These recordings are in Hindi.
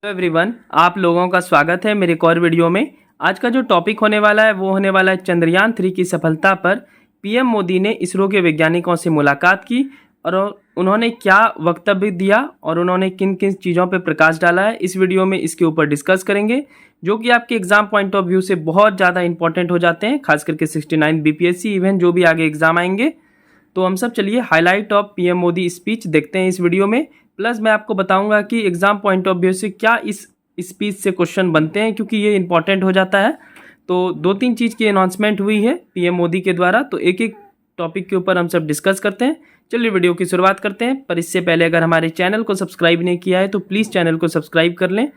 हेलो एवरीवन, आप लोगों का स्वागत है मेरे एक और वीडियो में। आज का जो टॉपिक होने वाला है वो होने वाला है चंद्रयान 3 की सफलता पर पीएम मोदी ने इसरो के वैज्ञानिकों से मुलाकात की और उन्होंने क्या वक्तव्य दिया और उन्होंने किन किन चीज़ों पर प्रकाश डाला है। इस वीडियो में इसके ऊपर डिस्कस करेंगे, जो कि आपके एग्जाम पॉइंट ऑफ व्यू से बहुत ज़्यादा इंपॉर्टेंट हो जाते हैं, खास करके 69 बीपीएससी इवन जो भी आगे एग्जाम आएंगे। तो हम सब चलिए highlight of PM Modi speech देखते हैं इस वीडियो में। प्लस मैं आपको बताऊंगा कि एग्जाम पॉइंट ऑफ व्यू से क्या इस स्पीच से क्वेश्चन बनते हैं, क्योंकि ये इंपॉर्टेंट हो जाता है। तो दो तीन चीज़ की अनाउंसमेंट हुई है पीएम मोदी के द्वारा, तो एक एक टॉपिक के ऊपर हम सब डिस्कस करते हैं। चलिए वीडियो की शुरुआत करते हैं, पर इससे पहले अगर हमारे चैनल को सब्सक्राइब नहीं किया है तो प्लीज़ चैनल को सब्सक्राइब कर लें।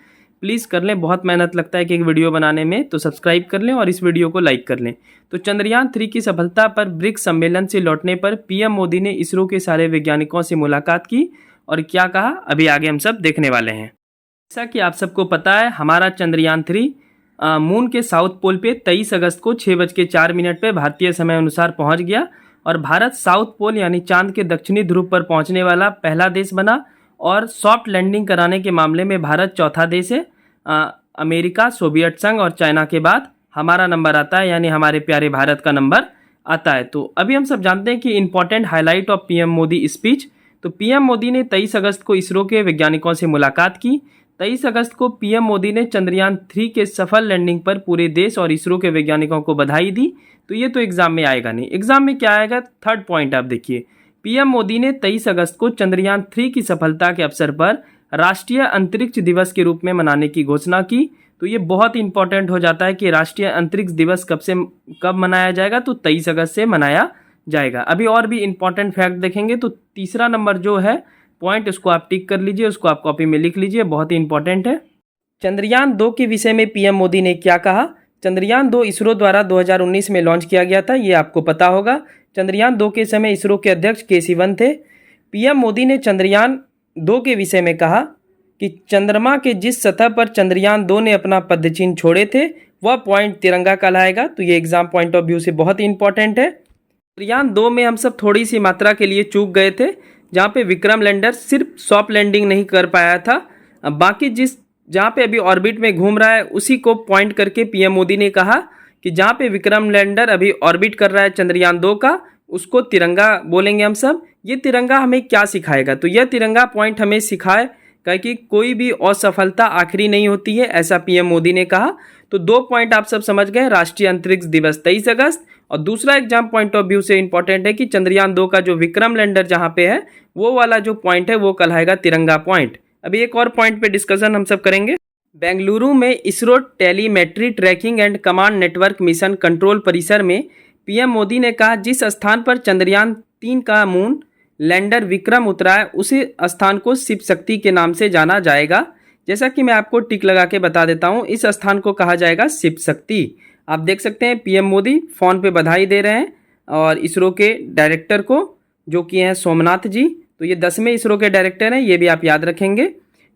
प्लीज़ कर लें, बहुत मेहनत लगता है कि एक वीडियो बनाने में, तो सब्सक्राइब कर लें और इस वीडियो को लाइक कर लें। तो चंद्रयान 3 की सफलता पर ब्रिक्स सम्मेलन से लौटने पर पीएम मोदी ने इसरो के सारे वैज्ञानिकों से मुलाकात की और क्या कहा, अभी आगे हम सब देखने वाले हैं। जैसा कि आप सबको पता है, हमारा चंद्रयान 3 मून के साउथ पोल पे 23 अगस्त को 6:04 पे भारतीय समय अनुसार पहुंच गया और भारत साउथ पोल यानी चांद के दक्षिणी ध्रुव पर पहुंचने वाला पहला देश बना। और सॉफ्ट लैंडिंग कराने के मामले में भारत चौथा देश है। अमेरिका, सोवियत संघ और चाइना के बाद हमारा नंबर आता है, यानी हमारे प्यारे भारत का नंबर आता है। तो अभी हम सब जानते हैं कि important highlight of PM Modi speech. तो पीएम मोदी ने 23 अगस्त को इसरो के वैज्ञानिकों से मुलाकात की। 23 अगस्त को पीएम मोदी ने चंद्रयान 3 के सफल लैंडिंग पर पूरे देश और इसरो के वैज्ञानिकों को बधाई दी। तो ये तो एग्जाम में आएगा नहीं। एग्जाम में क्या आएगा, थर्ड पॉइंट आप देखिए। पीएम मोदी ने 23 अगस्त को चंद्रयान 3 की सफलता के अवसर पर राष्ट्रीय अंतरिक्ष दिवस के रूप में मनाने की घोषणा की। तो ये बहुत इंपॉर्टेंट हो जाता है कि राष्ट्रीय अंतरिक्ष दिवस कब मनाया जाएगा, तो 23 अगस्त से मनाया जाएगा। अभी और भी इंपॉर्टेंट फैक्ट देखेंगे। तो तीसरा नंबर जो है पॉइंट, उसको आप टिक कर लीजिए, उसको आप कॉपी में लिख लीजिए, बहुत ही इंपॉर्टेंट है। चंद्रयान 2 के विषय में पीएम मोदी ने क्या कहा। चंद्रयान 2 इसरो द्वारा 2019 में लॉन्च किया गया था, ये आपको पता होगा। चंद्रयान 2 के समय इसरो के अध्यक्ष के सिवन थे। पीएम मोदी ने चंद्रयान 2 के विषय में कहा कि चंद्रमा के जिस सतह पर चंद्रयान 2 ने अपना पदचिन्ह छोड़े थे वह पॉइंट तिरंगा कहलाएगा। तो ये एग्जाम पॉइंट ऑफ व्यू से बहुत ही इंपॉर्टेंट है। चंद्रयान 2 में हम सब थोड़ी सी मात्रा के लिए चूक गए थे, जहाँ पे विक्रम लैंडर सिर्फ सॉफ्ट लैंडिंग नहीं कर पाया था। बाकी जहाँ पे अभी ऑर्बिट में घूम रहा है उसी को पॉइंट करके पीएम मोदी ने कहा कि जहाँ पे विक्रम लैंडर अभी ऑर्बिट कर रहा है चंद्रयान 2 का, उसको तिरंगा बोलेंगे हम सब। ये तिरंगा हमें क्या सिखाएगा, तो यह तिरंगा पॉइंट हमें सिखाए कि कोई भी असफलता आखिरी नहीं होती है, ऐसा पीएम मोदी ने कहा। तो दो पॉइंट आप सब समझ गए, राष्ट्रीय अंतरिक्ष दिवस 23 अगस्त, और दूसरा एग्जाम पॉइंट ऑफ व्यू से इंपॉर्टेंट है कि चंद्रयान 2 का जो विक्रम लैंडर जहाँ पे है वो वाला जो पॉइंट है वो कहलाएगा तिरंगा पॉइंट। अभी एक और पॉइंट पे डिस्कशन हम सब करेंगे। बेंगलुरु में ISRO telemetry tracking and command network mission control परिसर में पीएम मोदी ने कहा, जिस स्थान पर चंद्रयान 3 का मून लैंडर विक्रम उतरा है उसी स्थान को शिव शक्ति के नाम से जाना जाएगा। जैसा कि मैं आपको टिक लगा के बता देता हूँ, इस स्थान को कहा जाएगा शिव शक्ति। आप देख सकते हैं पीएम मोदी फ़ोन पे बधाई दे रहे हैं और इसरो के डायरेक्टर को, जो कि हैं सोमनाथ जी। तो ये 10वें इसरो के डायरेक्टर हैं, ये भी आप याद रखेंगे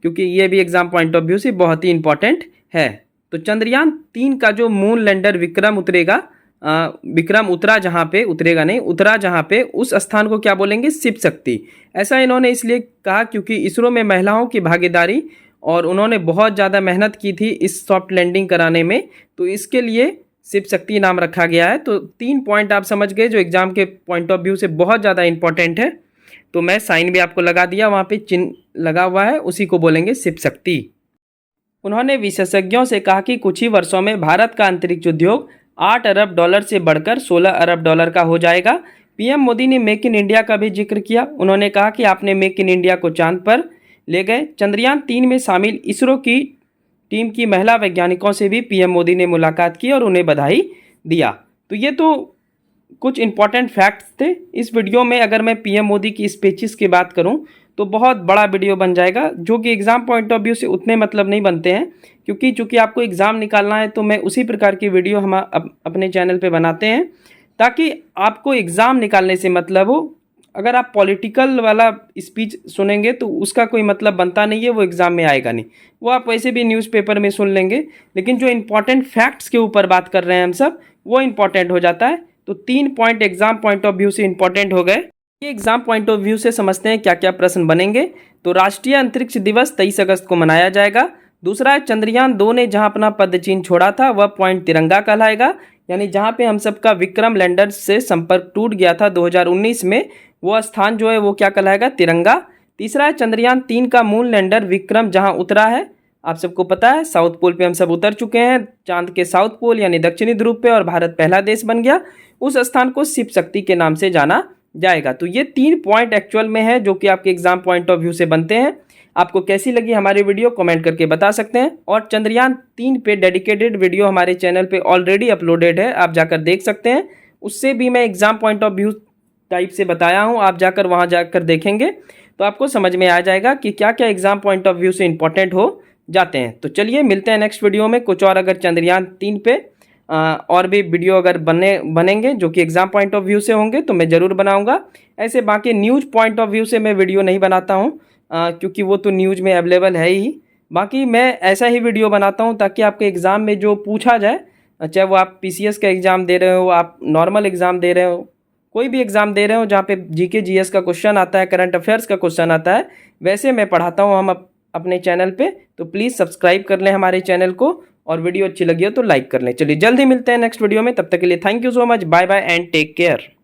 क्योंकि ये भी एग्जाम पॉइंट ऑफ व्यू से बहुत ही इंपॉर्टेंट है। तो चंद्रयान 3 का जो मून लैंडर विक्रम उतरेगा, विक्रम उतरा जहाँ पे, उतरेगा नहीं, उतरा जहाँ पे, उस स्थान को क्या बोलेंगे, शिव शक्ति। ऐसा इन्होंने इसलिए कहा क्योंकि इसरो में महिलाओं की भागीदारी और उन्होंने बहुत ज़्यादा मेहनत की थी इस सॉफ्ट लैंडिंग कराने में, तो इसके लिए शिव शक्ति नाम रखा गया है। तो 3 पॉइंट आप समझ गए जो एग्जाम के पॉइंट ऑफ व्यू से बहुत ज़्यादा इंपॉर्टेंट है। तो मैं साइन भी आपको लगा दिया, वहाँ पे चिन्ह लगा हुआ है, उसी को बोलेंगे शिव शक्ति। उन्होंने विशेषज्ञों से कहा कि कुछ ही वर्षों में भारत का अंतरिक्ष उद्योग 8 अरब डॉलर से बढ़कर 16 अरब डॉलर का हो जाएगा। पीएम मोदी ने मेक इन इंडिया का भी जिक्र किया। उन्होंने कहा कि आपने मेक इन इंडिया को चांद पर ले गए। चंद्रयान 3 में शामिल इसरो की टीम की महिला वैज्ञानिकों से भी पीएम मोदी ने मुलाकात की और उन्हें बधाई दिया। तो ये तो कुछ इंपॉर्टेंट फैक्ट्स थे इस वीडियो में। अगर मैं पीएम मोदी की स्पीचेस की बात करूं तो बहुत बड़ा वीडियो बन जाएगा, जो कि एग्ज़ाम पॉइंट ऑफ व्यू से उतने मतलब नहीं बनते हैं, क्योंकि चूँकि आपको एग्ज़ाम निकालना है तो मैं उसी प्रकार की वीडियो हम अपने चैनल पे बनाते हैं ताकि आपको एग्ज़ाम निकालने से मतलब हो। अगर आप पॉलिटिकल वाला स्पीच सुनेंगे तो उसका कोई मतलब बनता नहीं है, वो एग्ज़ाम में आएगा नहीं, वो आप वैसे भी न्यूज़पेपर में सुन लेंगे। लेकिन जो इंपॉर्टेंट फैक्ट्स के ऊपर बात कर रहे हैं हम सब, वो इंपॉर्टेंट हो जाता है। तो 3 point exam point of view से इंपॉर्टेंट हो गए। ये एग्जाम पॉइंट ऑफ व्यू से समझते हैं क्या क्या प्रश्न बनेंगे। तो राष्ट्रीय अंतरिक्ष दिवस 23 अगस्त को मनाया जाएगा। दूसरा है चंद्रयान 2 ने जहां अपना पदचिन्ह छोड़ा था वह पॉइंट तिरंगा कहलाएगा, यानी जहां पे हम सबका विक्रम लैंडर से संपर्क टूट गया था 2019 में, वो स्थान जो है वो क्या कहलाएगा, तिरंगा। तीसरा है चंद्रयान 3 का मून लैंडर विक्रम जहां उतरा है, आप सबको पता है साउथ पोल पे हम सब उतर चुके हैं, चांद के साउथ पोल यानी दक्षिणी ध्रुव पे, और भारत पहला देश बन गया। उस स्थान को शिव शक्ति के नाम से जाना जाएगा। तो ये 3 पॉइंट एक्चुअल में है जो कि आपके एग्जाम पॉइंट ऑफ व्यू से बनते हैं। आपको कैसी लगी हमारी वीडियो कमेंट करके बता सकते हैं। और चंद्रयान 3 पे डेडिकेटेड वीडियो हमारे चैनल पे ऑलरेडी अपलोडेड है, आप जाकर देख सकते हैं। उससे भी मैं exam point of view type से बताया हूँ, आप जाकर वहाँ जाकर देखेंगे तो आपको समझ में आ जाएगा कि क्या क्या एग्जाम पॉइंट ऑफ व्यू से इंपॉर्टेंट हो जाते हैं। तो चलिए मिलते हैं नेक्स्ट वीडियो में। कुछ और अगर चंद्रयान 3 पे और भी वीडियो अगर बनेंगे जो कि एग्जाम पॉइंट ऑफ व्यू से होंगे तो मैं ज़रूर बनाऊंगा। ऐसे बाकी न्यूज़ पॉइंट ऑफ व्यू से मैं वीडियो नहीं बनाता हूं, क्योंकि वो तो न्यूज़ में अवेलेबल है ही। बाकी मैं ऐसा ही वीडियो बनाता हूं ताकि आपके एग्ज़ाम में जो पूछा जाए, चाहे वो आप पीसीएस का एग्ज़ाम दे रहे हो, आप नॉर्मल एग्ज़ाम दे रहे हो, कोई भी एग्ज़ाम दे रहे हो जहाँ पे जीके जीएस का क्वेश्चन आता है, करंट अफेयर्स का क्वेश्चन आता है, वैसे मैं पढ़ाता हूँ हम अपने चैनल पे। तो प्लीज़ सब्सक्राइब कर लें हमारे चैनल को, और वीडियो अच्छी लगी हो तो लाइक कर लें। चलिए जल्दी मिलते हैं नेक्स्ट वीडियो में, तब तक के लिए thank you so much, bye bye and take care.